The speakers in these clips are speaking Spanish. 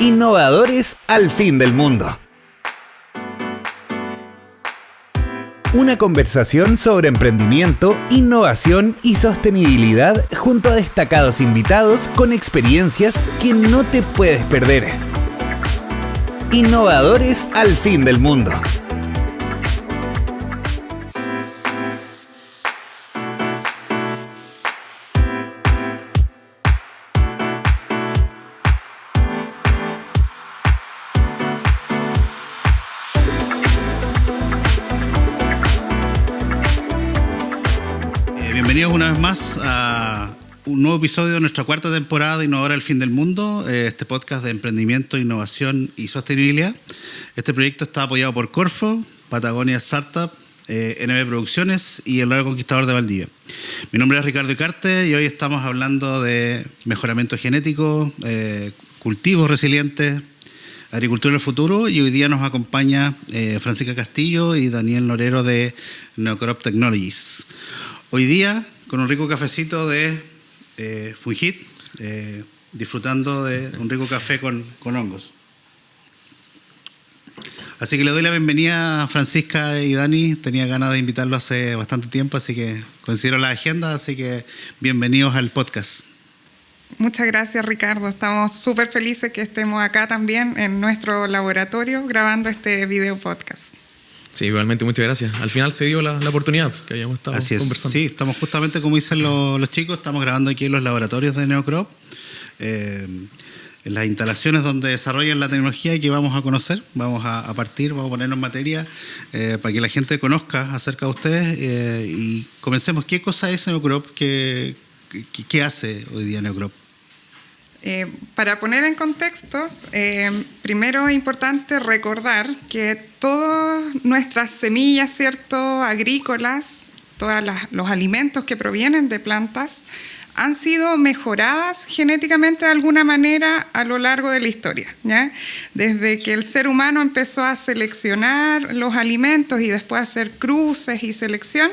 Innovadores al fin del mundo. Una conversación sobre emprendimiento, innovación y sostenibilidad junto a destacados invitados con experiencias que no te puedes perder. Innovadores al fin del mundo. Bienvenidos una vez más a un nuevo episodio de nuestra cuarta temporada de Innovadores al fin del mundo, este podcast de emprendimiento, innovación y sostenibilidad. Este proyecto está apoyado por Corfo, Patagonia Startup, NB Producciones y el Lago Conquistador de Valdivia. Mi nombre es Ricardo Icarte y hoy estamos hablando de mejoramiento genético, cultivos resilientes, agricultura del futuro, y hoy día nos acompaña Francisca Castillo y Daniel Norero de Neocrop Technologies. Hoy día, con un rico cafecito de Fujit, disfrutando de un rico café con hongos. Así que le doy la bienvenida a Francisca y Dani. Tenía ganas de invitarlo hace bastante tiempo, así que coincidieron la agenda, así que bienvenidos al podcast. Muchas gracias, Ricardo. Estamos súper felices que estemos acá también en nuestro laboratorio grabando este video podcast. Sí, igualmente, muchas gracias. Al final se dio la oportunidad que habíamos estado conversando. Sí, estamos justamente, como dicen los chicos, estamos grabando aquí en los laboratorios de Neocrop, en las instalaciones donde desarrollan la tecnología que vamos a conocer. Vamos a partir, vamos a ponernos en materia para que la gente conozca acerca de ustedes y comencemos. ¿Qué cosa es Neocrop? ¿Qué hace hoy día Neocrop? Para poner en contextos, primero es importante recordar que todas nuestras semillas, ¿cierto?, agrícolas, todos los alimentos que provienen de plantas, han sido mejoradas genéticamente de alguna manera a lo largo de la historia, ¿ya? Desde que el ser humano empezó a seleccionar los alimentos y después a hacer cruces y selección,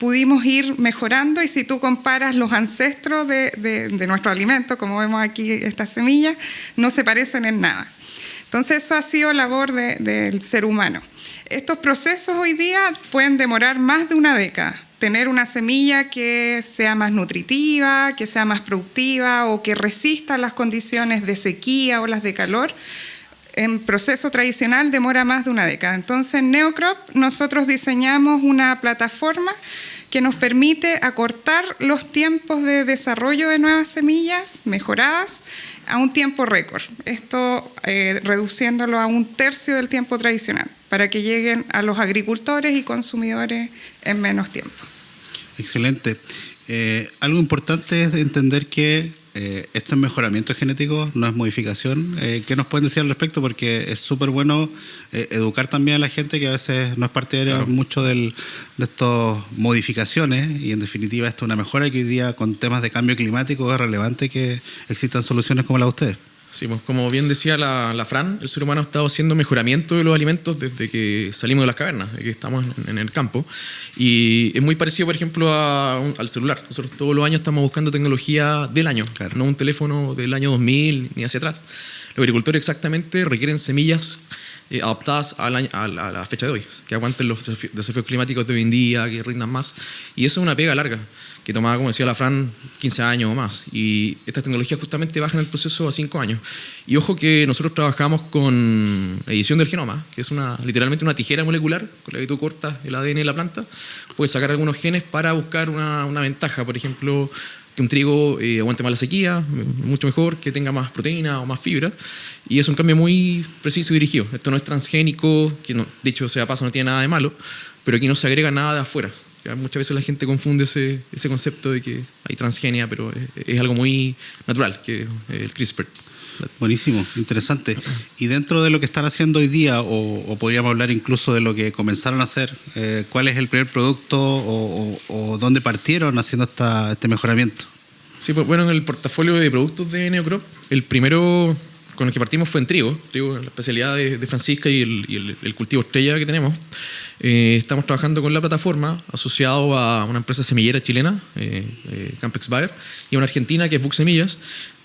pudimos ir mejorando, y si tú comparas los ancestros de nuestro alimento, como vemos aquí estas semillas, no se parecen en nada. Entonces eso ha sido labor del ser humano. Estos procesos hoy día pueden demorar más de una década. Tener una semilla que sea más nutritiva, que sea más productiva o que resista las condiciones de sequía o las de calor, en proceso tradicional demora más de una década. Entonces, en Neocrop nosotros diseñamos una plataforma que nos permite acortar los tiempos de desarrollo de nuevas semillas mejoradas a un tiempo récord. Esto reduciéndolo a un tercio del tiempo tradicional, para que lleguen a los agricultores y consumidores en menos tiempo. Excelente. Algo importante es entender que esto es mejoramiento genético, no es modificación. ¿Qué nos pueden decir al respecto? Porque es súper bueno educar también a la gente que a veces no es partidaria mucho de estas modificaciones, y en definitiva esto es una mejora que hoy día con temas de cambio climático es relevante que existan soluciones como la de ustedes. Sí, pues como bien decía la Fran, el ser humano ha estado haciendo mejoramiento de los alimentos desde que salimos de las cavernas, desde que estamos en el campo. Y es muy parecido, por ejemplo, al celular. Nosotros todos los años estamos buscando tecnología del año, claro, no un teléfono del año 2000 ni hacia atrás. Los agricultores exactamente requieren semillas adaptadas a la fecha de hoy, que aguanten los desafíos climáticos de hoy en día, que rindan más. Y eso es una pega larga, que tomaba, como decía la Fran, 15 años o más. Y estas tecnologías justamente bajan el proceso a 5 años. Y ojo que nosotros trabajamos con edición del genoma, que es literalmente una tijera molecular con la que tú cortas el ADN de la planta. Puedes sacar algunos genes para buscar una ventaja, por ejemplo, que un trigo aguante más la sequía, mucho mejor, que tenga más proteína o más fibra. Y es un cambio muy preciso y dirigido. Esto no es transgénico, que no, de hecho, sea paso, no tiene nada de malo, pero aquí no se agrega nada de afuera. Muchas veces la gente confunde ese concepto de que hay transgenia, pero es algo muy natural, que es el CRISPR. Buenísimo, interesante. Y dentro de lo que están haciendo hoy día, o podríamos hablar incluso de lo que comenzaron a hacer, ¿cuál es el primer producto o dónde partieron haciendo este mejoramiento? Sí, pues bueno, en el portafolio de productos de Neocrop, el primero con el que partimos fue en trigo, la especialidad de Francisca y el cultivo estrella que tenemos. Estamos trabajando con la plataforma asociado a una empresa semillera chilena, Campex Bayer, y a una argentina que es Buck Semillas,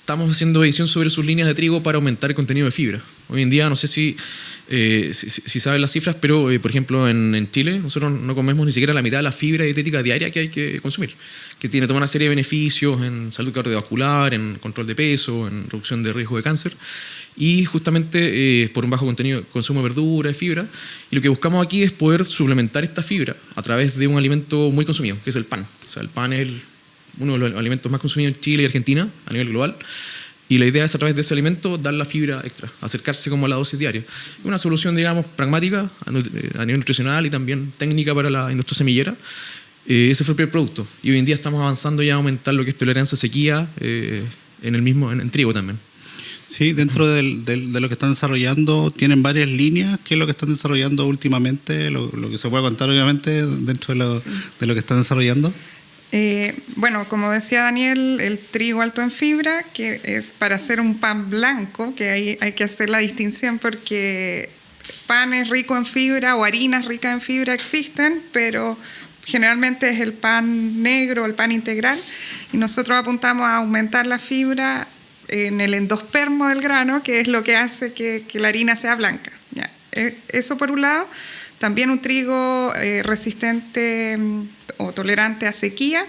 estamos haciendo edición sobre sus líneas de trigo para aumentar el contenido de fibra. Hoy en día, no sé si saben las cifras, pero por ejemplo en Chile nosotros no comemos ni siquiera la mitad de la fibra dietética diaria que hay que consumir, que tiene toda una serie de beneficios en salud cardiovascular, en control de peso, en reducción de riesgo de cáncer, y justamente por un bajo consumo de verdura, de fibra. Y lo que buscamos aquí es poder suplementar esta fibra a través de un alimento muy consumido, que es el pan. O sea, el pan es uno de los alimentos más consumidos en Chile y Argentina a nivel global. Y la idea es a través de ese alimento dar la fibra extra, acercarse como a la dosis diaria. Es una solución, digamos, pragmática a nivel nutricional y también técnica para la industria semillera. Ese fue el primer producto. Y hoy en día estamos avanzando ya a aumentar lo que es tolerancia a sequía en trigo también. Sí, dentro de lo que están desarrollando, tienen varias líneas. ¿Qué es lo que están desarrollando últimamente? Lo que se puede contar, obviamente, dentro de lo que están desarrollando. Bueno, como decía Daniel, el trigo alto en fibra, que es para hacer un pan blanco, que ahí hay que hacer la distinción porque panes ricos en fibra o harinas ricas en fibra existen, pero generalmente es el pan negro, el pan integral, y nosotros apuntamos a aumentar la fibra en el endospermo del grano, que es lo que hace que la harina sea blanca. Ya. Eso por un lado. También un trigo resistente o tolerante a sequía.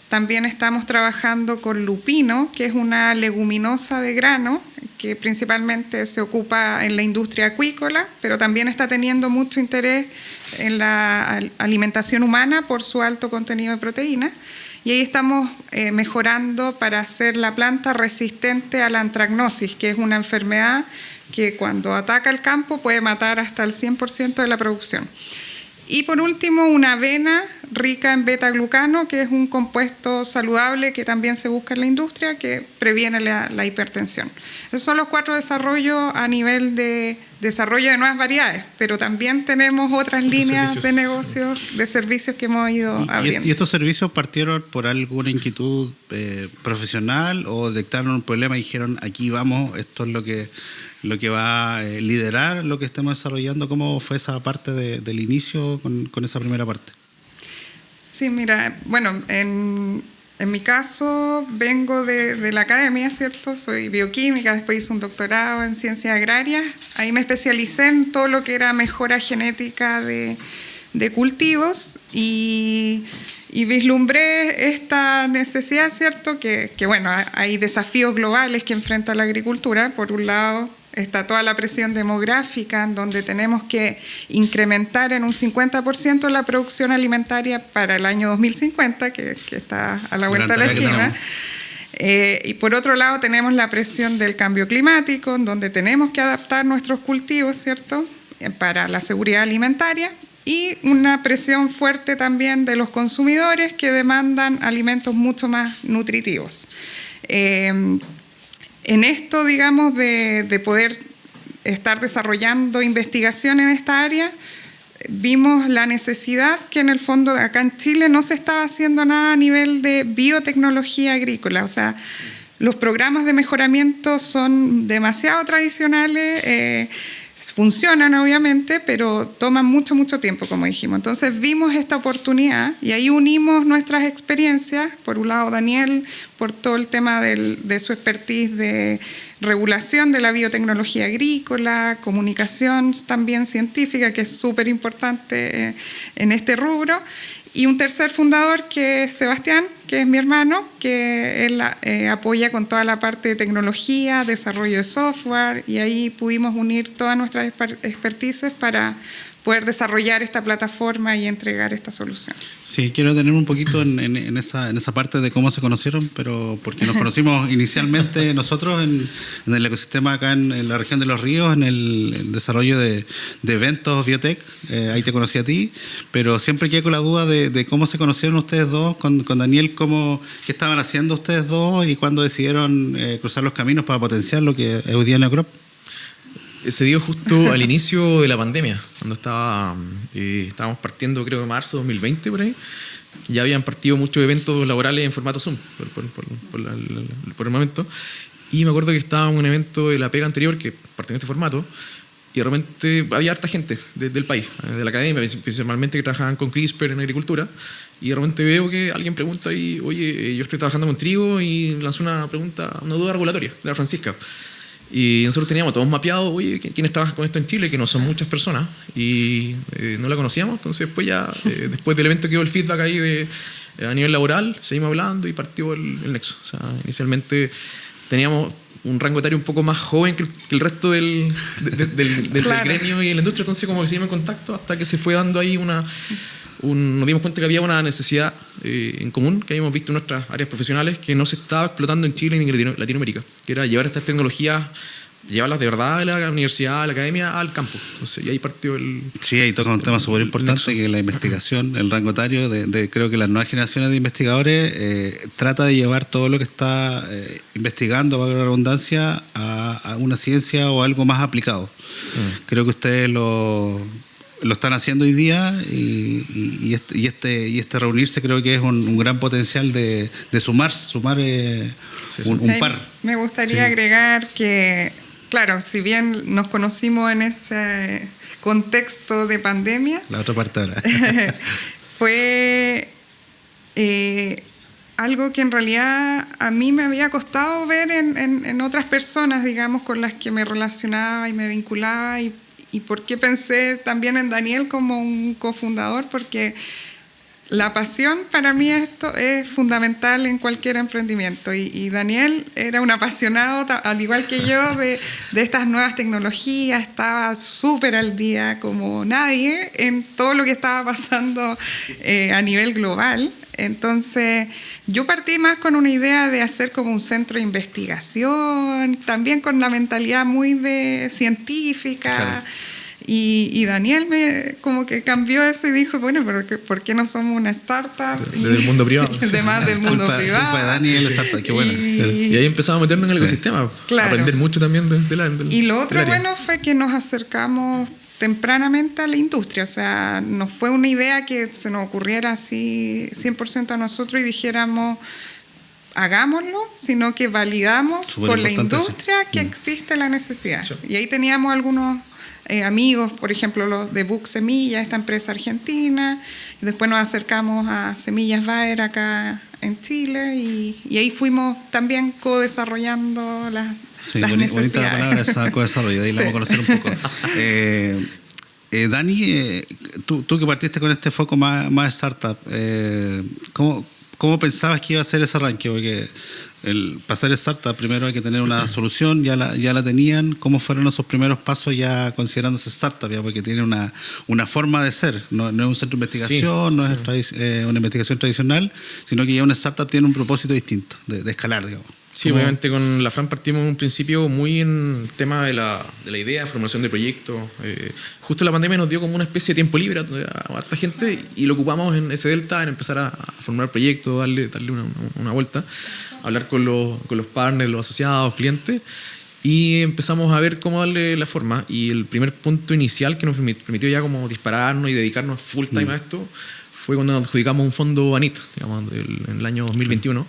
También estamos trabajando con lupino, que es una leguminosa de grano, que principalmente se ocupa en la industria acuícola, pero también está teniendo mucho interés en la alimentación humana por su alto contenido de proteína. Y ahí estamos mejorando para hacer la planta resistente a la antracnosis, que es una enfermedad que cuando ataca el campo puede matar hasta el 100% de la producción. Y por último, una avena rica en beta-glucano, que es un compuesto saludable que también se busca en la industria, que previene la hipertensión. Esos son los 4 desarrollos a nivel de desarrollo de nuevas variedades, pero también tenemos otras líneas de negocios, de servicios que hemos ido abriendo. ¿Y estos servicios partieron por alguna inquietud profesional o detectaron un problema y dijeron, aquí vamos, esto es lo que va a liderar lo que estemos desarrollando? ¿Cómo fue esa parte del inicio con esa primera parte? Sí, mira, bueno, en mi caso vengo de la academia, ¿cierto? Soy bioquímica, después hice un doctorado en ciencias agrarias. Ahí me especialicé en todo lo que era mejora genética de cultivos y vislumbré esta necesidad, ¿cierto? Que bueno, hay desafíos globales que enfrenta la agricultura. Por un lado está toda la presión demográfica, en donde tenemos que incrementar en un 50% la producción alimentaria para el año 2050, que está a la vuelta de la esquina. Y por otro lado tenemos la presión del cambio climático, en donde tenemos que adaptar nuestros cultivos, ¿cierto?, para la seguridad alimentaria. Y una presión fuerte también de los consumidores que demandan alimentos mucho más nutritivos. En esto, digamos, de poder estar desarrollando investigación en esta área, vimos la necesidad que en el fondo acá en Chile no se estaba haciendo nada a nivel de biotecnología agrícola. O sea, los programas de mejoramiento son demasiado tradicionales, funcionan obviamente, pero toman mucho tiempo, como dijimos. Entonces vimos esta oportunidad y ahí unimos nuestras experiencias. Por un lado Daniel, por todo el tema de su expertise de regulación de la biotecnología agrícola, comunicación también científica, que es súper importante en este rubro. Y un tercer fundador, que es Sebastián, que es mi hermano, que él apoya con toda la parte de tecnología, desarrollo de software, y ahí pudimos unir todas nuestras expertices para poder desarrollar esta plataforma y entregar esta solución. Sí, quiero tener un poquito en esa parte de cómo se conocieron, pero porque nos conocimos inicialmente nosotros en el ecosistema acá en la región de Los Ríos, en el desarrollo de eventos biotech, ahí te conocí a ti, pero siempre quedé con la duda de cómo se conocieron ustedes dos, con Daniel, qué estaban haciendo ustedes dos y cuándo decidieron cruzar los caminos para potenciar lo que es hoy día Neocrop. Se dio justo al inicio de la pandemia, cuando estábamos partiendo, creo que marzo de 2020 por ahí. Ya habían partido muchos eventos laborales en formato Zoom por el momento. Y me acuerdo que estaba en un evento de la pega anterior que partió en este formato. y de repente había harta gente del país, de la academia, principalmente que trabajaban con CRISPR en agricultura, y de repente veo que alguien pregunta ahí, oye, yo estoy trabajando con trigo, y lanzó una pregunta, una duda regulatoria de la Francisca. Y nosotros teníamos todos mapeados, oye, ¿quiénes trabajan con esto en Chile? Que no son muchas personas, y no la conocíamos. Entonces pues ya, después del evento quedó el feedback ahí a nivel laboral, seguimos hablando y partió el nexo. O sea, inicialmente teníamos un rango etario un poco más joven que el resto del Claro. gremio y de la industria, entonces como que seguimos en contacto hasta que se fue dando ahí nos dimos cuenta que había una necesidad en común que habíamos visto en nuestras áreas profesionales que no se estaba explotando en Chile ni en Latinoamérica, que era llevar estas tecnologías, llevarlas de verdad de la universidad, a la academia, al campo. Entonces, y ahí partió el... Sí, ahí toca un tema súper importante, que la investigación, el rango etario creo que las nuevas generaciones de investigadores trata de llevar todo lo que está investigando, valga la redundancia, a una ciencia o algo más aplicado. Creo que ustedes lo están haciendo hoy día, y este reunirse creo que es un gran potencial de sumar un par. Me gustaría agregar que, claro, si bien nos conocimos en ese contexto de pandemia, La otra parte ahora. fue algo que en realidad a mí me había costado ver en otras personas, digamos, con las que me relacionaba y me vinculaba, y por qué pensé también en Daniel como un cofundador, porque la pasión para mí esto es fundamental en cualquier emprendimiento, y Daniel era un apasionado, al igual que yo, de estas nuevas tecnologías, estaba súper al día como nadie en todo lo que estaba pasando a nivel global. Entonces yo partí más con una idea de hacer como un centro de investigación, también con la mentalidad muy científica. Claro. Y Daniel como que cambió eso y dijo, bueno, pero ¿por qué no somos una startup? Del mundo privado. Además del mundo privado. Culpa de Dani y el startup, qué bueno. Y ahí empezamos a meternos en el ecosistema, Claro. aprender mucho también Y lo otro del área. bueno fue que nos acercamos tempranamente a la industria, o sea, no fue una idea que se nos ocurriera así 100% a nosotros y dijéramos hagámoslo, sino que validamos Súper con la importante industria que existe la necesidad. Sí. Y ahí teníamos algunos amigos, por ejemplo, los de Buck Semilla, esta empresa argentina, y después nos acercamos a Semillas Bayer acá en Chile, y ahí fuimos también co-desarrollando las necesidades. Bonita la palabra esa co-desarrollo, de ahí la vamos a conocer un poco. Dani, tú que partiste con este foco más startup, ¿cómo pensabas que iba a ser ese arranque? Porque para ser startup primero hay que tener una solución, ya la tenían. ¿Cómo fueron esos primeros pasos ya considerándose startup? Ya, porque tiene una forma de ser, no es un centro de investigación, no es una investigación tradicional, sino que ya una startup tiene un propósito distinto, de escalar, digamos. Sí, obviamente con la Fran partimos en un principio muy en tema de la idea, formulación de proyectos. Justo la pandemia nos dio como una especie de tiempo libre a harta gente, y lo ocupamos en ese delta, en empezar a formular proyectos, darle una vuelta, hablar con los partners, los asociados, clientes, y empezamos a ver cómo darle la forma. Y el primer punto inicial que nos permitió ya como dispararnos y dedicarnos full time a esto fue cuando nos adjudicamos un fondo ANIT, digamos, en el año 2021,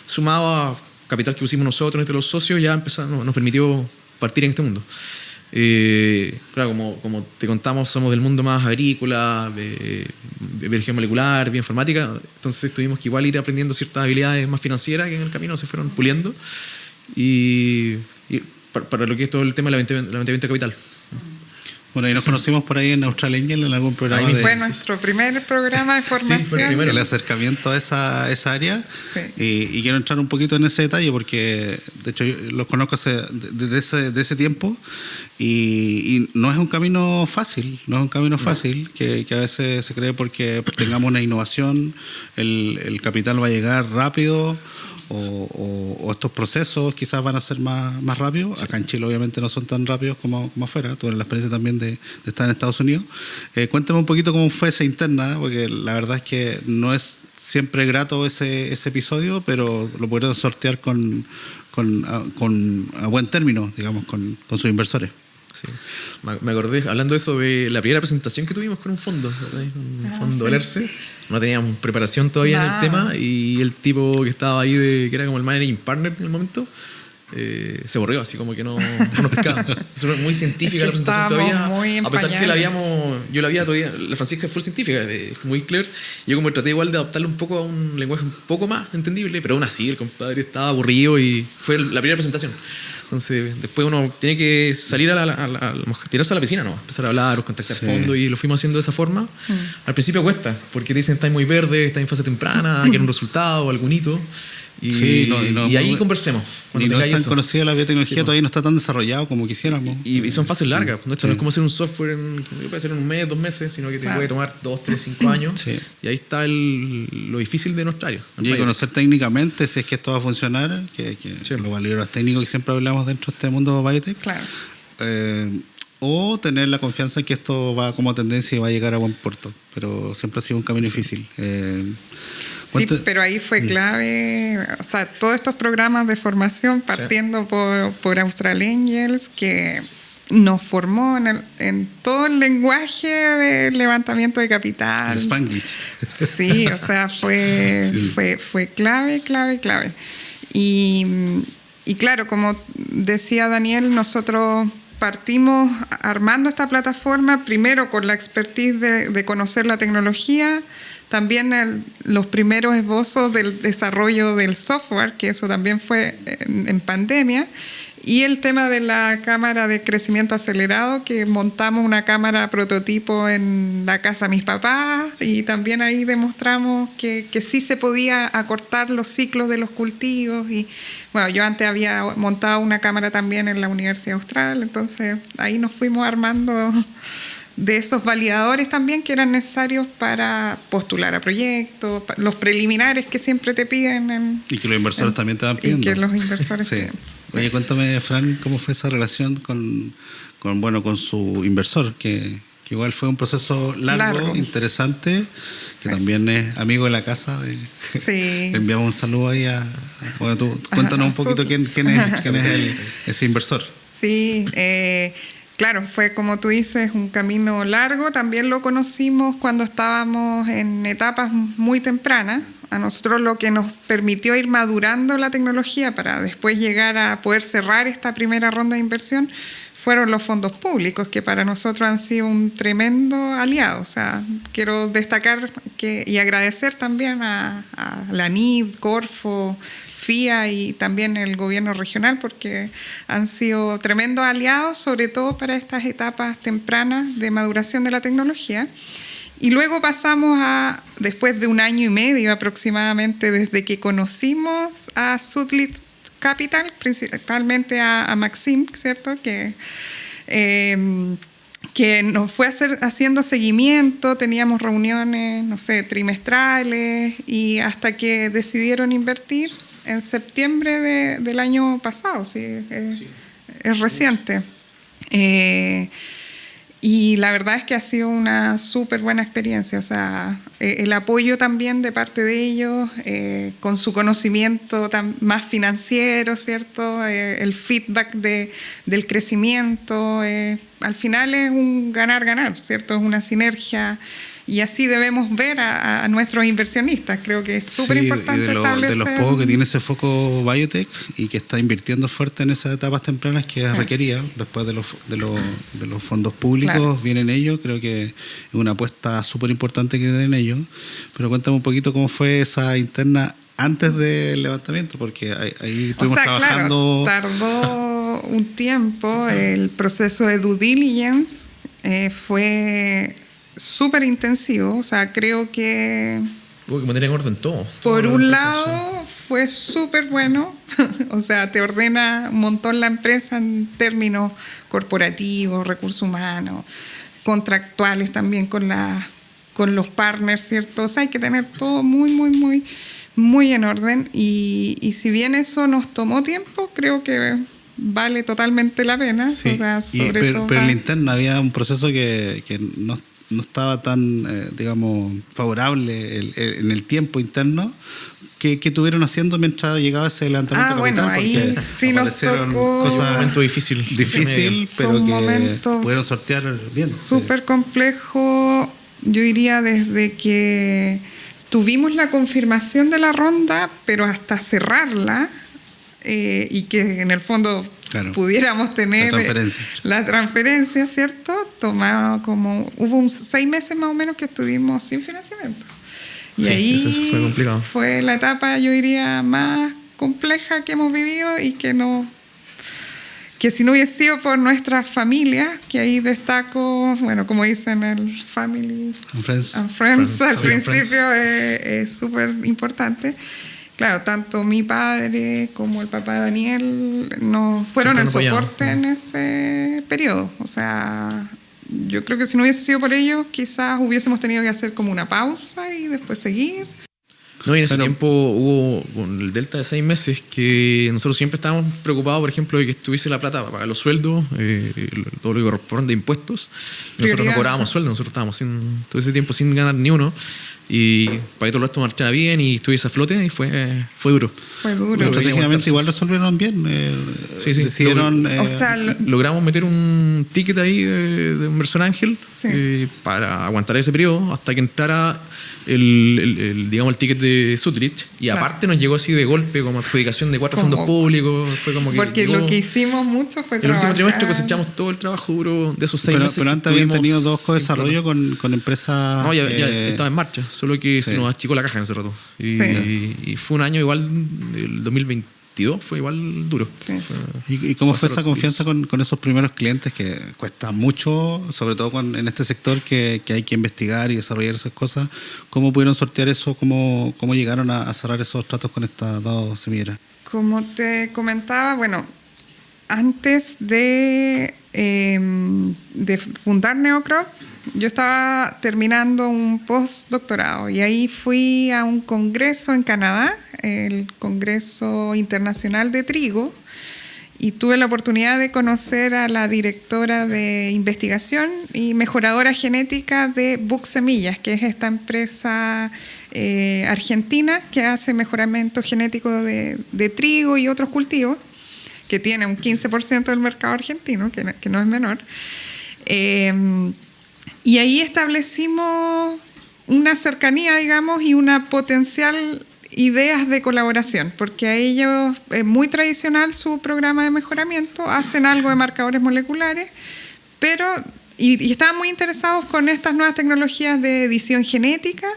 sumado a capital que pusimos nosotros entre los socios, ya nos permitió partir en este mundo. Claro, como te contamos, somos del mundo más agrícola, de biología molecular, bioinformática, entonces tuvimos que igual ir aprendiendo ciertas habilidades más financieras que en el camino se fueron puliendo, y para lo que es todo el tema del levantamiento de capital. Bueno, y nos conocimos por ahí en Austral Angel en algún programa. Fue nuestro primer programa de formación. Sí, fue el acercamiento a esa área. Sí. Y quiero entrar un poquito en ese detalle porque, de hecho, yo los conozco desde ese tiempo, y no es un camino fácil, que a veces se cree porque tengamos una innovación, el capital va a llegar rápido, o estos procesos quizás van a ser más rápidos. Sí. Acá en Chile obviamente no son tan rápidos como afuera. Tuve la experiencia también de estar en Estados Unidos. Cuéntame un poquito cómo fue esa interna, porque la verdad es que no es siempre grato ese episodio, pero lo pudieron sortear a buen término, digamos, con sus inversores. Sí. Me acordé, hablando de eso, de la primera presentación que tuvimos con un fondo, ¿verdad? Un fondo del ERCE. No teníamos preparación todavía en el tema, y el tipo que estaba ahí, que era como el managing partner en el momento, se aburrió, así como que no nos pescaba. Es muy científica la presentación todavía. Muy a pesar que yo la había todavía, la Francisca es full científica, muy clear. Yo como traté igual de adaptarle un poco a un lenguaje un poco más entendible, pero aún así el compadre estaba aburrido y fue la primera presentación. Entonces, después uno tiene que salir tirarse a la piscina, ¿no? Empezar a hablar o contactar fondo, y lo fuimos haciendo de esa forma. Al principio cuesta, porque te dicen, estáis muy verde, estáis en fase temprana, quieren un resultado, algún hito. Y ahí conversemos. Y no es tan conocida la biotecnología, todavía no está tan desarrollado como quisiéramos. Y son fases largas. Esto no es como hacer un software puede hacer en un mes, 2 meses, sino que te puede tomar 2, 3, 5 años. Sí. Y ahí está lo difícil de nuestra área. Y conocer técnicamente si es que esto va a funcionar, que los valores técnicos que siempre hablamos dentro de este mundo biotech. Claro. O tener la confianza en que esto va como tendencia y va a llegar a buen puerto. Pero siempre ha sido un camino difícil. Sí, pero ahí fue clave, o sea, todos estos programas de formación partiendo por Austral Angels, que nos formó en todo el lenguaje de levantamiento de capital. El Spanglish. Sí, o sea, fue clave. Y claro, como decía Daniel, nosotros partimos armando esta plataforma primero con la expertise de conocer la tecnología, también los primeros esbozos del desarrollo del software, que eso también fue en pandemia, y el tema de la cámara de crecimiento acelerado, que montamos una cámara prototipo en la casa de mis papás, y también ahí demostramos que sí se podía acortar los ciclos de los cultivos. Y bueno, yo antes había montado una cámara también en la Universidad Austral, entonces ahí nos fuimos armando de esos validadores también que eran necesarios para postular a proyectos, los preliminares que siempre te piden. Y que los inversores también te van pidiendo. Y que los inversores piden. Oye, cuéntame, Fran, ¿cómo fue esa relación con su inversor? Que igual fue un proceso largo. Interesante, que también es amigo de la casa. Le enviamos un saludo ahí bueno, tú cuéntanos un poquito quién es ese inversor. Sí, claro, fue como tú dices, un camino largo. También lo conocimos cuando estábamos en etapas muy tempranas. A nosotros lo que nos permitió ir madurando la tecnología para después llegar a poder cerrar esta primera ronda de inversión fueron los fondos públicos, que para nosotros han sido un tremendo aliado. O sea, quiero destacar y agradecer también a la NID, Corfo, FIA y también el gobierno regional, porque han sido tremendos aliados, sobre todo para estas etapas tempranas de maduración de la tecnología. Y luego pasamos después de 1 año y medio aproximadamente, desde que conocimos a Sudlit Capital, principalmente a Maxim, ¿cierto? Que nos fue haciendo seguimiento, teníamos reuniones, no sé, trimestrales, y hasta que decidieron invertir en septiembre del año pasado, es reciente. Y la verdad es que ha sido una súper buena experiencia. O sea, el apoyo también de parte de ellos, con su conocimiento más financiero, ¿cierto? El feedback del crecimiento. Al final es un ganar-ganar, ¿cierto? Es una sinergia. Y así debemos ver a nuestros inversionistas. Creo que es súper importante establecer. De los pocos que tiene ese foco biotech y que está invirtiendo fuerte en esas etapas tempranas que requería, después de los fondos públicos, claro, vienen ellos. Creo que es una apuesta súper importante que tienen ellos. Pero cuéntame un poquito cómo fue esa interna antes del levantamiento, porque ahí estuvimos trabajando. Claro, tardó un tiempo. El proceso de due diligence fue súper intensivo. O sea, creo que hubo que poner en orden todo. Por un lado fue súper bueno. O sea, te ordena un montón la empresa en términos corporativos, recursos humanos, contractuales también con los partners, ¿cierto? O sea, hay que tener todo muy en orden. Y si bien eso nos tomó tiempo, creo que vale totalmente la pena. Sí. O sea, pero en la interna había un proceso que no estaba tan, digamos, favorable en el tiempo interno que estuvieron haciendo mientras llegaba ese levantamiento de capital. Bueno, ahí sí nos tocó cosas un momento difícil, pero que pudieron sortear bien. Súper complejo, yo diría, desde que tuvimos la confirmación de la ronda, pero hasta cerrarla y que en el fondo Claro. pudiéramos tener La transferencia, ¿cierto? Hubo 6 meses más o menos que estuvimos sin financiamiento. Y Sí, ahí eso fue complicado. fue la etapa, yo diría, más compleja que hemos vivido y que si no hubiese sido por nuestras familias, que ahí destaco, bueno, como dicen el Family and Friends al principio, es súper importante. Claro, tanto mi padre como el papá de Daniel nos fueron el soporte en ese periodo. O sea, yo creo que si no hubiese sido por ellos, quizás hubiésemos tenido que hacer como una pausa y después seguir. No, y en ese tiempo hubo con el delta de 6 meses que nosotros siempre estábamos preocupados, por ejemplo, de que estuviese la plata para pagar los sueldos, todo lo que corresponde de impuestos. Nosotros no cobrábamos sueldo, nosotros estábamos todo ese tiempo sin ganar ni uno. Y para que todo el resto marchara bien y estuviese a flote, y fue duro. Fue duro. Pero estratégicamente igual resolvieron bien. Sí. Decidieron... logramos meter un ticket ahí de un Inversión Ángel para aguantar ese periodo hasta que entrara el ticket de Sutrich, y aparte nos llegó así de golpe como adjudicación de 4 fondos públicos. Fue como que porque lo que hicimos mucho fue el último trimestre cosechamos todo el trabajo duro de esos 6 meses. Pero antes habían tenido 2 co-desarrollos con empresas... No, ya estaba en marcha, solo que se nos achicó la caja en ese rato. Y fue un año igual, el 2022 fue igual duro. Sí. ¿Y cómo fue esa confianza con esos primeros clientes que cuesta mucho, sobre todo en este sector que hay que investigar y desarrollar esas cosas? ¿Cómo pudieron sortear eso? ¿Cómo llegaron a cerrar esos tratos con estas 2 semilleras? Como te comentaba, bueno, antes de fundar Neocrop, yo estaba terminando un postdoctorado y ahí fui a un congreso en Canadá, el Congreso Internacional de Trigo, y tuve la oportunidad de conocer a la directora de investigación y mejoradora genética de Buck Semillas, que es esta empresa argentina que hace mejoramiento genético de trigo y otros cultivos, que tiene un 15% del mercado argentino, que no es menor. Y ahí establecimos una cercanía, digamos, y una potencial ideas de colaboración, porque a ellos es muy tradicional su programa de mejoramiento, hacen algo de marcadores moleculares, pero y estaban muy interesados con estas nuevas tecnologías de edición genética,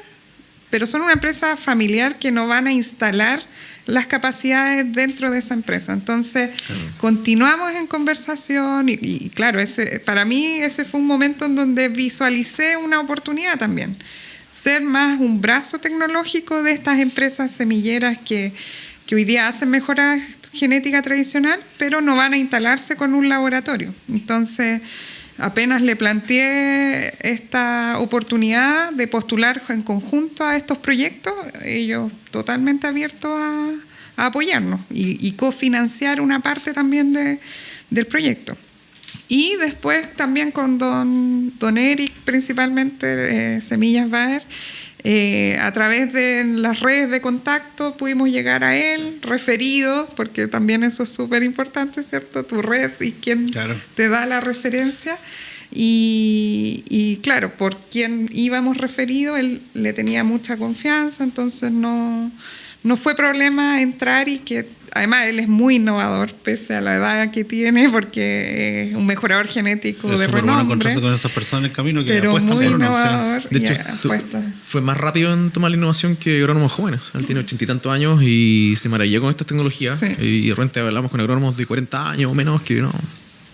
pero son una empresa familiar que no van a instalar las capacidades dentro de esa empresa. Entonces, continuamos en conversación y claro, para mí ese fue un momento en donde visualicé una oportunidad también. Ser más un brazo tecnológico de estas empresas semilleras que hoy día hacen mejora genética tradicional, pero no van a instalarse con un laboratorio. Entonces, apenas le planteé esta oportunidad de postular en conjunto a estos proyectos, ellos totalmente abiertos a apoyarnos y cofinanciar una parte también del proyecto. Y después también con don Eric, principalmente Semillas Bayer, a través de las redes de contacto pudimos llegar a él, referido, porque también eso es súper importante, ¿cierto? Tu red y quién te da la referencia. Y claro, por quien íbamos referido, él le tenía mucha confianza, entonces no fue problema entrar y que además él es muy innovador pese a la edad que tiene porque es un mejorador genético de renombre. Bueno encontrarse con esas personas en el camino que pero muy innovador. De hecho, fue más rápido en tomar la innovación que agrónomos jóvenes. Él tiene 80 y tantos años y se maravilló con estas tecnologías. Y de repente hablamos con agrónomos de 40 años o menos que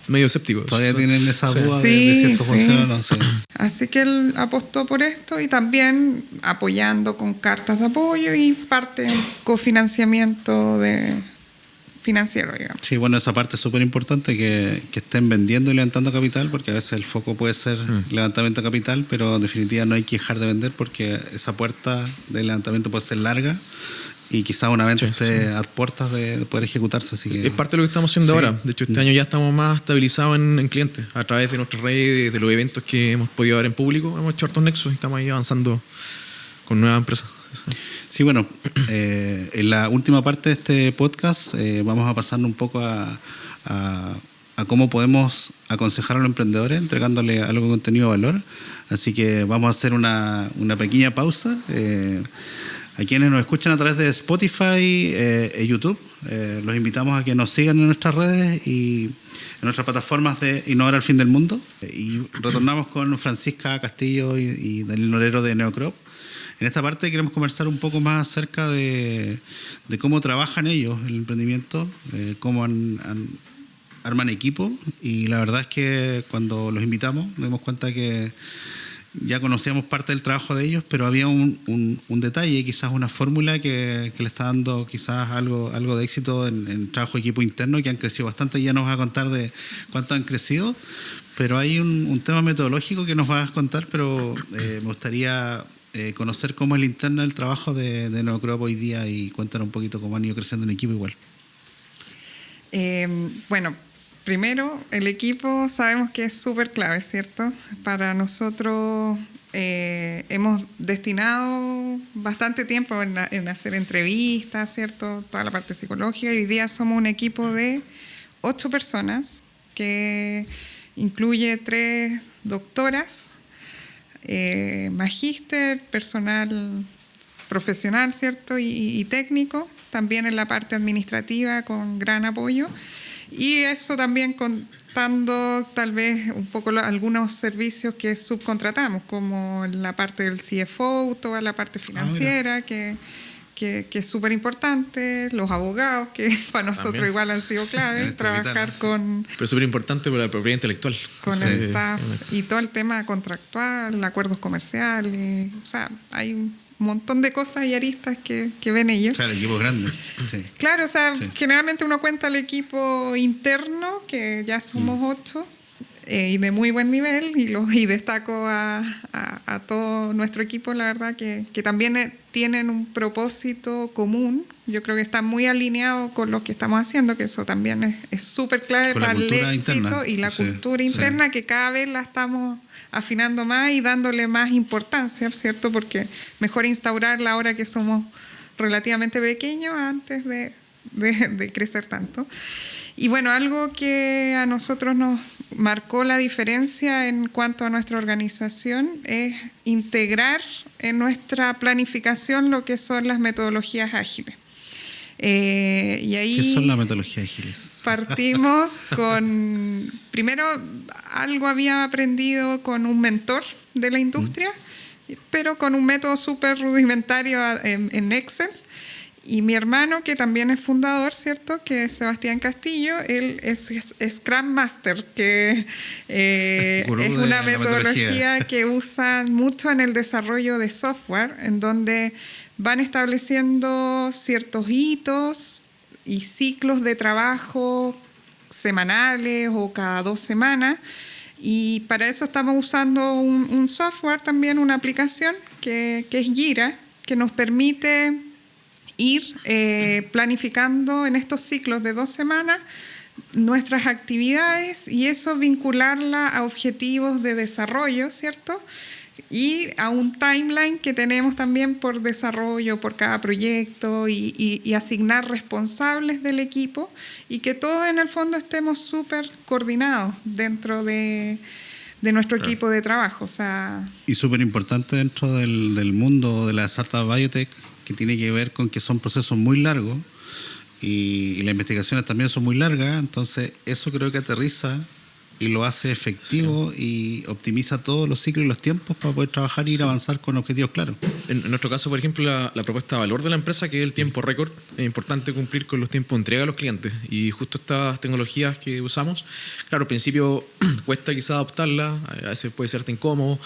medio escépticos. Todavía tienen esa duda de si esto funciona o no. Sí. Así que él apostó por esto y también apoyando con cartas de apoyo y parte en cofinanciamiento financiero, digamos. Sí, bueno, esa parte es súper importante, que estén vendiendo y levantando capital, porque a veces el foco puede ser levantamiento de capital, pero en definitiva no hay que dejar de vender porque esa puerta de levantamiento puede ser larga y quizás una venta esté a puertas de poder ejecutarse. Así que, es parte de lo que estamos haciendo ahora. De hecho, este año ya estamos más estabilizados en clientes a través de nuestras redes, de los eventos que hemos podido ver en público. Hemos hecho hartos nexos y estamos ahí avanzando con nuevas empresas. Sí, bueno, en la última parte de este podcast vamos a pasar un poco a cómo podemos aconsejar a los emprendedores entregándole algo de contenido de valor. Así que vamos a hacer una pequeña pausa. A quienes nos escuchan a través de Spotify y YouTube, los invitamos a que nos sigan en nuestras redes y en nuestras plataformas de Innovar al Fin del Mundo. Y retornamos con Francisca Castillo y Daniel Norero de Neocrop. En esta parte queremos conversar un poco más acerca de cómo trabajan ellos en el emprendimiento, cómo arman equipo, y la verdad es que cuando los invitamos nos dimos cuenta que ya conocíamos parte del trabajo de ellos, pero había un detalle, quizás una fórmula que le está dando quizás algo de éxito en el trabajo de equipo interno, que han crecido bastante. Ya nos va a contar de cuánto han crecido, pero hay un tema metodológico que nos vas a contar, pero me gustaría conocer cómo es la interna del trabajo de Neocrop hoy día, y cuéntanos un poquito cómo han ido creciendo en equipo igual. Bueno, primero, el equipo sabemos que es súper clave, ¿cierto? Para nosotros hemos destinado bastante tiempo en hacer entrevistas, ¿cierto? Toda la parte psicológica, y hoy día somos un equipo de 8 personas que incluye 3 doctoras, magíster, personal profesional, ¿cierto? Y técnico, también en la parte administrativa con gran apoyo. Y eso también contando tal vez un poco algunos servicios que subcontratamos, como la parte del CFO, toda la parte financiera, que es súper importante, los abogados, que para nosotros también igual han sido clave, trabajar con... Pero súper importante para la propiedad intelectual. Con el staff y todo el tema contractual, acuerdos comerciales, o sea, hay un montón de cosas y aristas que ven ellos. O sea, el equipo es grande. Sí. Claro, o sea, generalmente uno cuenta el equipo interno, que ya somos 8, y de muy buen nivel, y destaco a todo nuestro equipo, la verdad, que también tienen un propósito común. Yo creo que están muy alineados con lo que estamos haciendo, que eso también es súper clave para el éxito interna. Y la cultura interna, que cada vez la estamos afinando más y dándole más importancia, ¿cierto? Porque mejor instaurarla ahora que somos relativamente pequeños antes de crecer tanto. Y bueno, algo que a nosotros nos marcó la diferencia en cuanto a nuestra organización es integrar en nuestra planificación lo que son las metodologías ágiles. Y ahí ¿qué son las metodologías ágiles? Partimos con, primero, algo había aprendido con un mentor de la industria, pero con un método súper rudimentario en Excel. Y mi hermano, que también es fundador, ¿cierto?, que es Sebastián Castillo, él es Scrum Master, que es una metodología que usan mucho en el desarrollo de software, en donde van estableciendo ciertos hitos y ciclos de trabajo semanales o cada 2 semanas. Y para eso estamos usando un software también, una aplicación que es Jira, que nos permite ir planificando en estos ciclos de 2 semanas nuestras actividades, y eso vincularla a objetivos de desarrollo, ¿cierto? Y a un timeline que tenemos también por desarrollo, por cada proyecto, y asignar responsables del equipo, y que todos en el fondo estemos súper coordinados dentro de nuestro equipo de trabajo. O sea, y súper importante dentro del mundo de la startup biotech, que tiene que ver con que son procesos muy largos y las investigaciones también son muy largas. Entonces eso creo que aterriza y lo hace efectivo, y optimiza todos los ciclos y los tiempos para poder trabajar e ir a avanzar con objetivos claros. En nuestro caso, por ejemplo, la propuesta de valor de la empresa, que es el tiempo récord, es importante cumplir con los tiempos de entrega a los clientes, y justo estas tecnologías que usamos, claro, al principio cuesta quizás adoptarlas, a veces puede ser incómodo,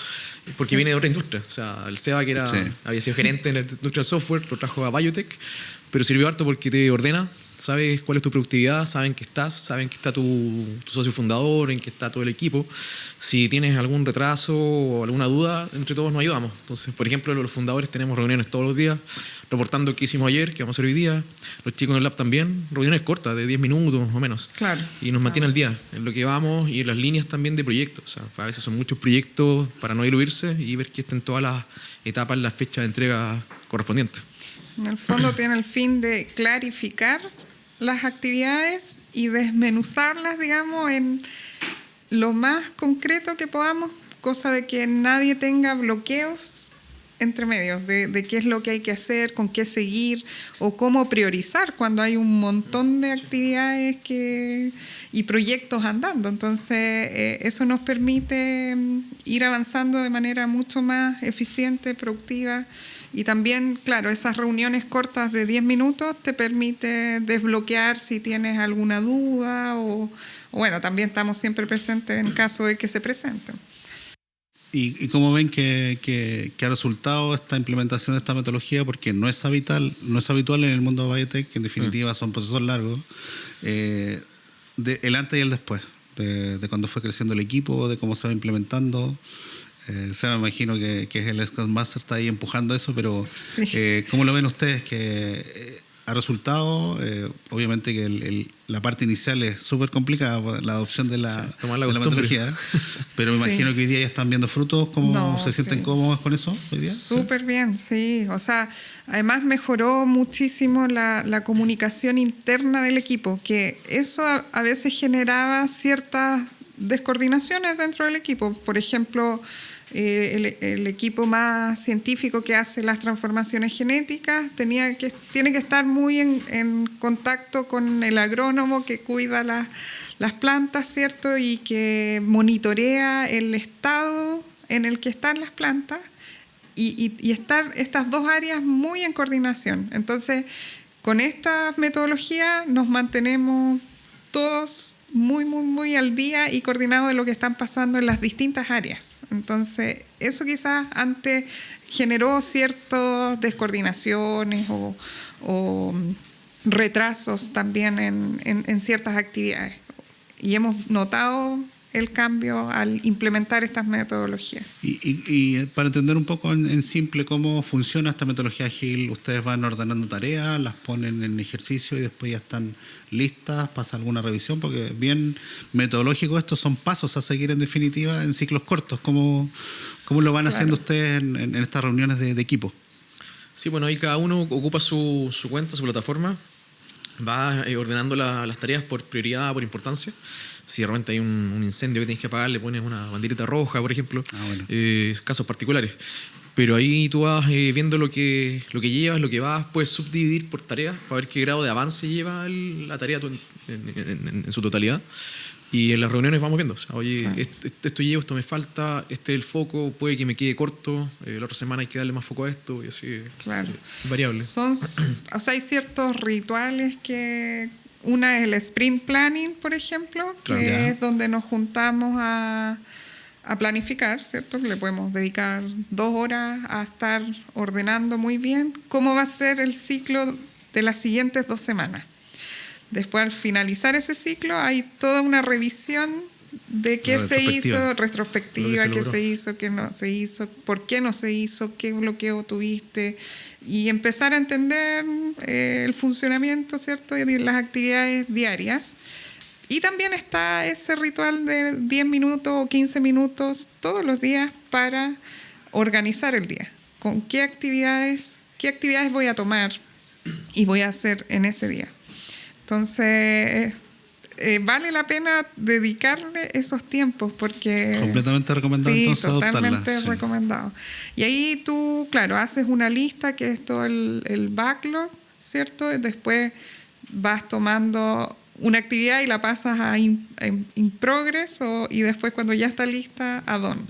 porque viene de otra industria. O sea, el Seba, que había sido gerente en la industria del software, lo trajo a Biotech, pero sirvió harto porque te ordena, sabes cuál es tu productividad, saben que está tu socio fundador, en que está todo el equipo. Si tienes algún retraso o alguna duda, entre todos nos ayudamos. Entonces, por ejemplo, los fundadores tenemos reuniones todos los días, reportando qué hicimos ayer, qué vamos a hacer hoy día. Los chicos en el lab también, reuniones cortas, de 10 minutos o menos. Claro. Y nos mantiene al día en lo que vamos y en las líneas también de proyectos. O sea, a veces son muchos proyectos para no diluirse y ver que estén todas las etapas, las fechas de entrega correspondientes. En el fondo tiene el fin de clarificar las actividades y desmenuzarlas, digamos, en lo más concreto que podamos, cosa de que nadie tenga bloqueos entre medios de qué es lo que hay que hacer, con qué seguir o cómo priorizar cuando hay un montón de actividades y proyectos andando. Entonces, eso nos permite ir avanzando de manera mucho más eficiente, productiva. Y también, claro, esas reuniones cortas de 10 minutos te permite desbloquear si tienes alguna duda o bueno, también estamos siempre presentes en caso de que se presenten. ¿Y cómo ven que ha resultado esta implementación de esta metodología? Porque no es habitual en el mundo de biotech, que en definitiva son procesos largos, el antes y el después, de cuando fue creciendo el equipo, de cómo se va implementando. O sea, me imagino que el Scrum Master está ahí empujando eso, pero sí. ¿Cómo lo ven ustedes? Que ha resultado, obviamente que la parte inicial es súper complicada, la adopción de la metodología, pero me imagino que hoy día ya están viendo frutos. ¿Cómo se sienten cómodos con eso hoy día? Súper bien, sí. O sea, además mejoró muchísimo la comunicación interna del equipo, que eso a veces generaba ciertas descoordinaciones dentro del equipo. Por ejemplo, el equipo más científico que hace las transformaciones genéticas tiene que estar muy en contacto con el agrónomo que cuida las plantas, ¿cierto? Y que monitorea el estado en el que están las plantas y estar estas dos áreas muy en coordinación. Entonces, con esta metodología nos mantenemos todos muy, muy, muy al día y coordinados de lo que están pasando en las distintas áreas. Entonces, eso quizás antes generó ciertas descoordinaciones o retrasos también en ciertas actividades. Y hemos notado el cambio al implementar estas metodologías. Y para entender un poco en simple cómo funciona esta metodología ágil, ustedes van ordenando tareas, las ponen en ejercicio y después ya están listas, pasa alguna revisión, porque bien metodológico estos son pasos a seguir en definitiva en ciclos cortos. ¿Cómo lo van haciendo ustedes en estas reuniones de equipo? Sí, bueno, ahí cada uno ocupa su cuenta, su plataforma, va ordenando las tareas por prioridad, por importancia. Si de repente hay un incendio que tienes que apagar, le pones una banderita roja, por ejemplo, casos particulares. Pero ahí tú vas viendo lo que llevas, lo que vas, puedes subdividir por tareas para ver qué grado de avance lleva la tarea en su totalidad. Y en las reuniones vamos viendo, o sea, oye, esto llevo, esto me falta, este es el foco, puede que me quede corto, la otra semana hay que darle más foco a esto, y así, variable. O sea, hay ciertos rituales que... Una es el sprint planning, por ejemplo, que es donde nos juntamos a planificar, ¿cierto? Le podemos dedicar 2 horas a estar ordenando muy bien cómo va a ser el ciclo de las siguientes 2 semanas. Después, al finalizar ese ciclo, hay toda una revisión de qué se hizo, retrospectiva, qué se hizo, qué no se hizo, por qué no se hizo, qué bloqueo tuviste, y empezar a entender el funcionamiento, ¿cierto?, de las actividades diarias. Y también está ese ritual de 10 minutos o 15 minutos todos los días para organizar el día. Con qué actividades voy a tomar y voy a hacer en ese día. Entonces, vale la pena dedicarle esos tiempos porque... Completamente recomendado, sí, entonces totalmente recomendado. Y ahí tú, claro, haces una lista que es todo el backlog, ¿cierto? Y después vas tomando una actividad y la pasas a in progress y después cuando ya está lista, a done.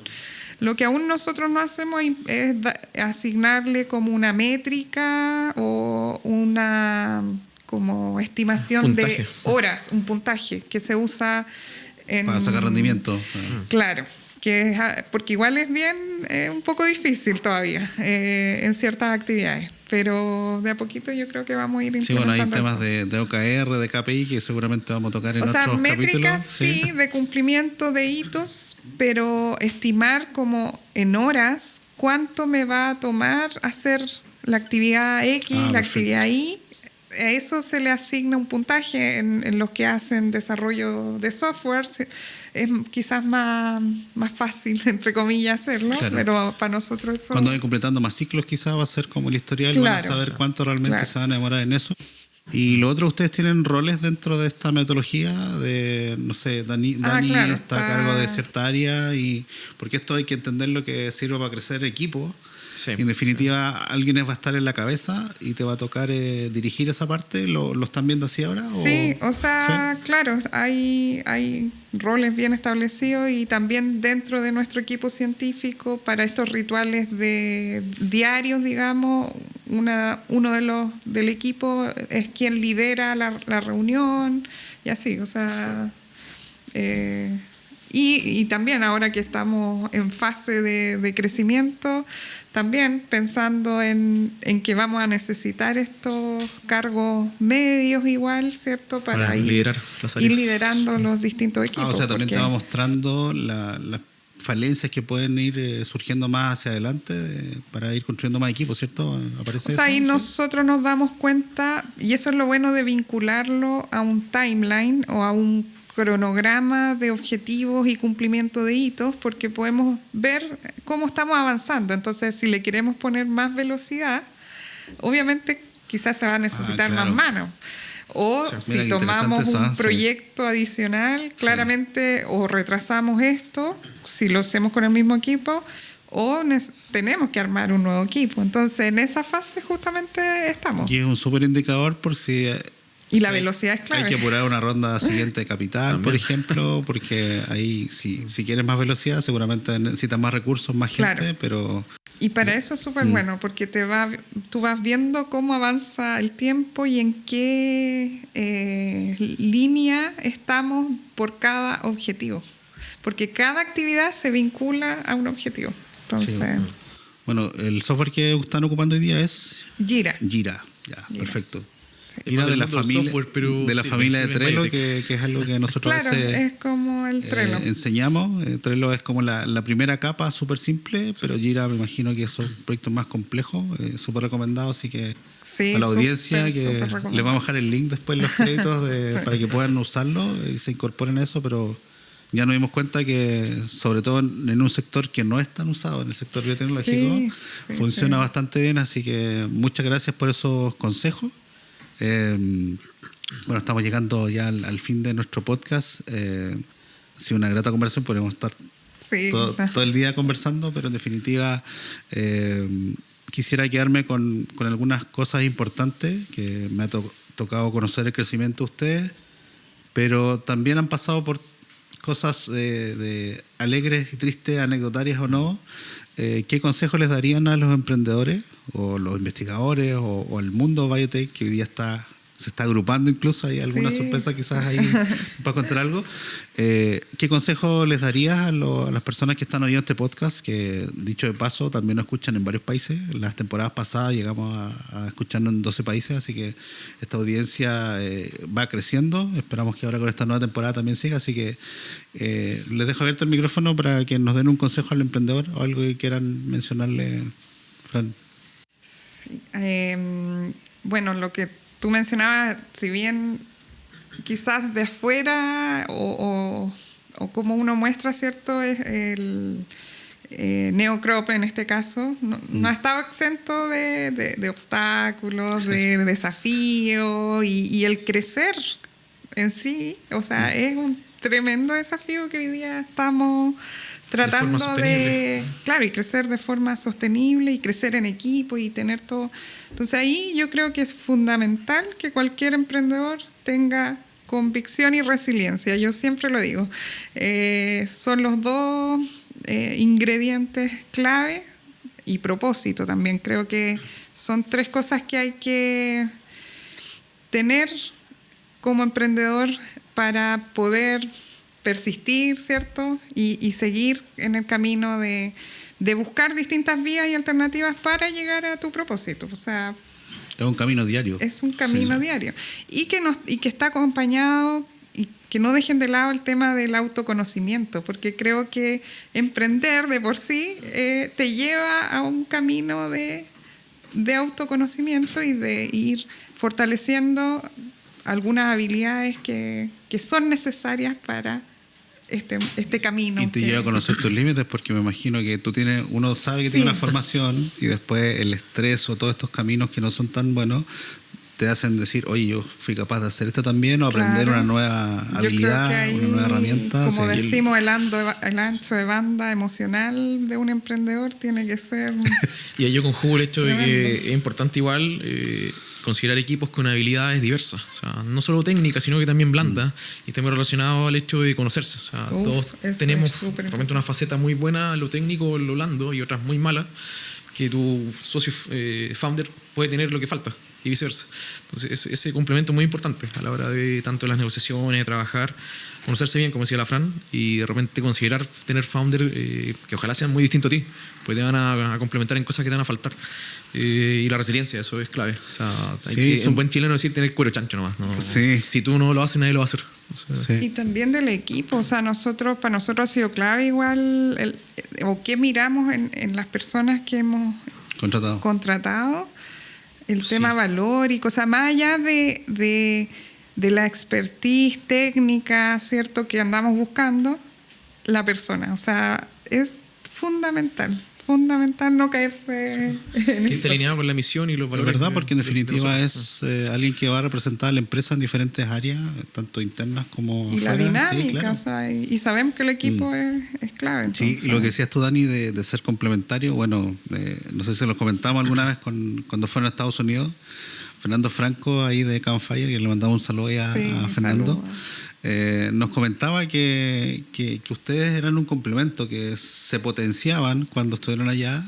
Lo que aún nosotros no hacemos es asignarle como una métrica o una... como estimación de horas, un puntaje que se usa para sacar rendimiento. Claro, porque igual es bien un poco difícil todavía en ciertas actividades, pero de a poquito yo creo que vamos a ir implementando. Sí, bueno, hay temas de OKR, de KPI que seguramente vamos a tocar en otros capítulos. O sea, métricas sí, de cumplimiento de hitos, pero estimar como en horas cuánto me va a tomar hacer la actividad X, la actividad Y. A eso se le asigna un puntaje en los que hacen desarrollo de software. Es quizás más fácil, entre comillas, hacerlo, pero para nosotros eso... Cuando vayan completando más ciclos quizás va a ser como el historial, van a saber cuánto realmente se van a demorar en eso. Y lo otro, ustedes tienen roles dentro de esta metodología de, no sé, Dani está a cargo de cierta área, y porque esto hay que entender lo que sirve para crecer equipo. Sí, en definitiva, alguien va a estar en la cabeza y te va a tocar dirigir esa parte. ¿Lo están viendo así ahora? Sí, o sea, claro, hay roles bien establecidos y también dentro de nuestro equipo científico para estos rituales diarios, digamos, uno del equipo es quien lidera la reunión y así, o sea... Y también ahora que estamos en fase de crecimiento, también pensando en que vamos a necesitar estos cargos medios igual, ¿cierto? Para ir liderando los distintos equipos. O sea, también te va mostrando las falencias que pueden ir surgiendo más hacia adelante para ir construyendo más equipos, ¿cierto? ¿Aparece eso? Ahí ¿sí? nosotros nos damos cuenta, y eso es lo bueno de vincularlo a un timeline o a un cronograma de objetivos y cumplimiento de hitos, porque podemos ver cómo estamos avanzando. Entonces, si le queremos poner más velocidad, obviamente quizás se va a necesitar más manos. O si tomamos un proyecto adicional, claramente o retrasamos esto, si lo hacemos con el mismo equipo, o tenemos que armar un nuevo equipo. Entonces, en esa fase justamente estamos. Y es un súper indicador por si... Y la velocidad es clave. Hay que apurar una ronda siguiente de capital, por ejemplo, porque ahí si quieres más velocidad seguramente necesitas más recursos, más gente, claro. Pero... Y para eso es súper bueno, porque tú vas viendo cómo avanza el tiempo y en qué línea estamos por cada objetivo. Porque cada actividad se vincula a un objetivo. Entonces... Sí. Bueno, el software que están ocupando hoy día es... Jira. Gira. Perfecto. Sí. Jira de la familia, software, de la familia de Trello, que es algo que nosotros claro, es como el Trello. Enseñamos. Trello es como la primera capa, súper simple, pero Jira me imagino que son proyectos más complejos, súper recomendados, así que a la audiencia que les vamos a dejar el link después en los créditos para que puedan usarlo y se incorporen a eso, pero ya nos dimos cuenta que sobre todo en un sector que no es tan usado, en el sector biotecnológico, funciona bastante bien, así que muchas gracias por esos consejos. Bueno, estamos llegando ya al fin de nuestro podcast. Ha sido una grata conversación, podemos estar todo el día conversando, pero en definitiva quisiera quedarme con algunas cosas importantes que me ha tocado conocer el crecimiento de ustedes, pero también han pasado por cosas de alegres y tristes, anecdotarias o no. ¿Qué consejos les darían a los emprendedores o los investigadores o el mundo biotech que hoy día se está agrupando incluso? ¿Hay alguna sorpresa quizás ahí para contar algo? ¿Qué consejo les darías a las personas que están oyendo este podcast? Que dicho de paso también nos escuchan en varios países. Las temporadas pasadas llegamos a escucharnos en 12 países, así que esta audiencia va creciendo. Esperamos que ahora con esta nueva temporada también siga, así que les dejo abierto el micrófono para que nos den un consejo al emprendedor o algo que quieran mencionarle, Fran. Sí, bueno, lo que tú mencionabas, si bien quizás de afuera o como uno muestra, ¿cierto? Es el Neocrop en este caso, no ha estado exento de obstáculos, de desafíos y el crecer en sí, o sea, es un tremendo desafío que hoy día estamos tratando claro, y crecer de forma sostenible y crecer en equipo y tener todo. Entonces ahí yo creo que es fundamental que cualquier emprendedor tenga convicción y resiliencia. Yo siempre lo digo. Son los dos ingredientes clave y propósito también. Creo que son tres cosas que hay que tener como emprendedor para poder persistir, ¿cierto? Y seguir en el camino de buscar distintas vías y alternativas para llegar a tu propósito. O sea, es un camino diario. Es un camino diario. Y que está acompañado, y que no dejen de lado el tema del autoconocimiento, porque creo que emprender de por sí te lleva a un camino de autoconocimiento y de ir fortaleciendo algunas habilidades que son necesarias para este camino. Y te lleva a conocer tus límites, porque me imagino que uno sabe que tiene una formación y después el estrés o todos estos caminos que no son tan buenos te hacen decir, oye, yo fui capaz de hacer esto también, o Claro. aprender una nueva habilidad, Yo creo que ahí, una nueva herramienta. como sí. decimos, el ancho de banda emocional de un emprendedor tiene que ser... Y ahí yo conjugo el hecho de que Tremendo. es importante igual considerar equipos con habilidades diversas, o sea, no solo técnicas, sino que también blandas, y estamos relacionados al hecho de conocerse. O sea, Uf, todos eso tenemos es súper realmente una faceta muy buena en lo técnico, en lo blando, y otras muy malas, que tu socio founder puede tener lo que falta, y viceversa. Entonces, ese complemento es muy importante a la hora de tanto las negociaciones, de trabajar, conocerse bien, como decía la Fran, y de repente considerar tener founder que ojalá sean muy distintos a ti, pues te van a complementar en cosas que te van a faltar. Y la resiliencia, eso es clave. O sea, hay Sí, que, un buen chileno decir tener cuero chancho nomás. ¿No? Sí. Si tú no lo haces, nadie lo va a hacer. O sea, Sí. Y también del equipo, o sea, para nosotros ha sido clave igual, o qué miramos en las personas que hemos contratado, el tema valórico, o sea, más allá de la expertise técnica, ¿cierto?, que andamos buscando, la persona, o sea, es fundamental no caerse en sí, está eso. alineado con la misión y los Es valores. verdad, porque en de definitiva nosotros. es alguien que va a representar a la empresa en diferentes áreas, tanto internas como Y la afuera. dinámica, Sí, claro. o sea, y sabemos que el equipo es clave. Sí, Entonces, y lo que decías tú, Dani, de ser complementario, bueno, no sé si lo comentamos alguna vez cuando fueron a Estados Unidos, Fernando Franco, ahí de Campfire, y le mandamos un saludo ahí a Fernando. saludos. Nos comentaba que ustedes eran un complemento, que se potenciaban cuando estuvieron allá.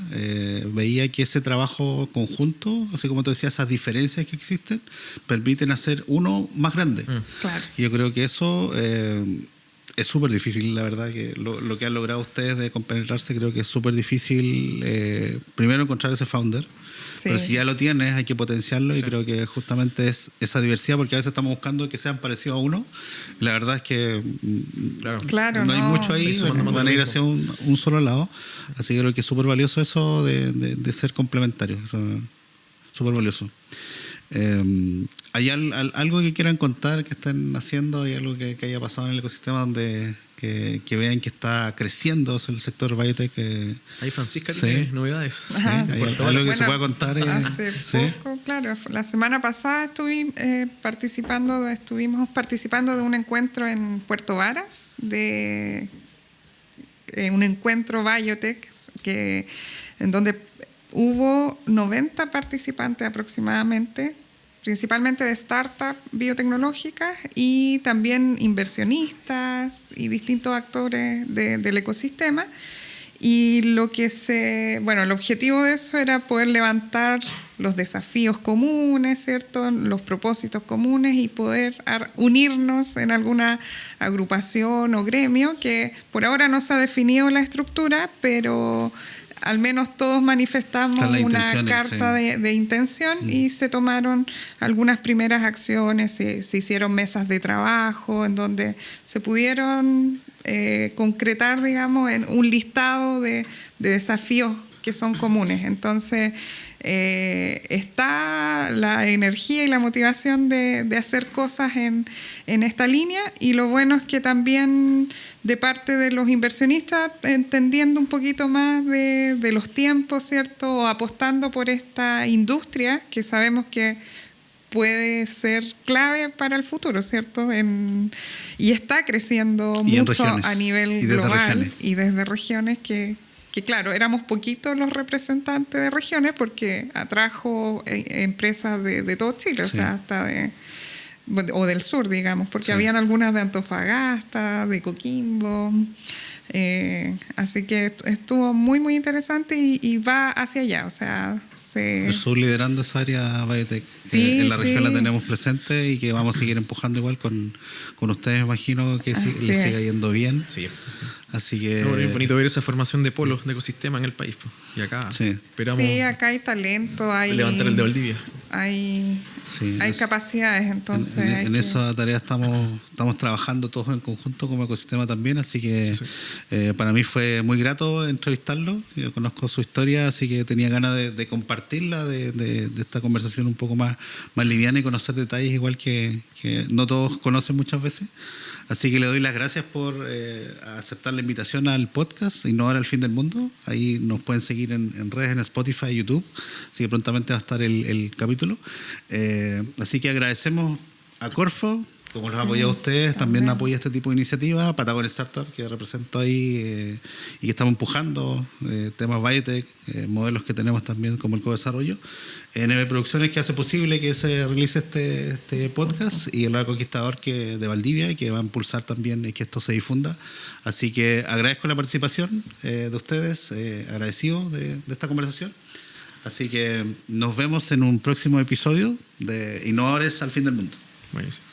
Veía que ese trabajo conjunto, así como tú decías, esas diferencias que existen, permiten hacer uno más grande. Claro. Y yo creo que eso es súper difícil, la verdad, que lo que han logrado ustedes de compenetrarse, creo que es súper difícil, primero encontrar ese founder. Sí. Pero si ya lo tienes, hay que potenciarlo, y creo que justamente es esa diversidad, porque a veces estamos buscando que sean parecidos a uno, y la verdad es que Claro, no hay mucho ahí, Eso van a ir hacia un solo lado, así que creo que es súper valioso eso de ser complementarios, eso es súper valioso. ¿Hay algo que quieran contar que estén haciendo? ¿Hay algo que haya pasado en el ecosistema donde que vean que está creciendo el sector biotech? Ahí Francisca Sí. tiene novedades. Ajá, ¿Sí? sí. ¿Hay algo que se pueda contar? Hace ¿Sí? poco, claro, la semana pasada estuvimos participando de un encuentro en Puerto Varas, de un encuentro biotech en donde hubo 90 participantes aproximadamente, principalmente de startups biotecnológicas y también inversionistas y distintos actores del ecosistema. Y el objetivo de eso era poder levantar los desafíos comunes, ¿cierto?, los propósitos comunes, y poder unirnos en alguna agrupación o gremio, que por ahora no se ha definido la estructura, pero al menos todos manifestamos una carta de intención, y se tomaron algunas primeras acciones, se hicieron mesas de trabajo en donde se pudieron concretar, digamos, en un listado de desafíos que son comunes. Entonces, está la energía y la motivación de hacer cosas en esta línea, y lo bueno es que también de parte de los inversionistas, entendiendo un poquito más de los tiempos, ¿cierto?, o apostando por esta industria que sabemos que puede ser clave para el futuro, ¿cierto? Y está creciendo mucho a nivel global y desde regiones que claro, éramos poquitos los representantes de regiones, porque atrajo empresas de todo Chile, o sea, hasta o del sur, digamos, porque habían algunas de Antofagasta, de Coquimbo. Así que estuvo muy, muy interesante, y va hacia allá, o sea... El sur liderando esa área biotech. Sí, en la región la tenemos presente, y que vamos a seguir empujando igual con ustedes, imagino que les siga yendo bien. Sí. Así que... Es bonito ver esa formación de polos, de ecosistema en el país. Pues. Y acá esperamos acá hay talento, levantar el de Valdivia. Hay capacidades, entonces... En esa tarea estamos estamos trabajando todos en conjunto como ecosistema también, así que para mí fue muy grato entrevistarlo. Yo conozco su historia, así que tenía ganas de compartirla, de esta conversación un poco más liviana y conocer detalles igual que no todos conocen muchas veces. Así que le doy las gracias por aceptar la invitación al podcast Innovar al Fin del Mundo. Ahí nos pueden seguir en redes, en Spotify, YouTube. Así que prontamente va a estar el capítulo. Así que agradecemos a Corfo, como los ha apoyado a ustedes, también apoya este tipo de iniciativas. Patagon Startup, que represento ahí y que estamos empujando temas biotech, modelos que tenemos también como el co-desarrollo. NB Producciones, que hace posible que se realice este podcast, y el Lado Conquistador de Valdivia, que va a impulsar también que esto se difunda. Así que agradezco la participación de ustedes, agradecido de esta conversación. Así que nos vemos en un próximo episodio de Innovadores al Fin del Mundo. Buenísimo.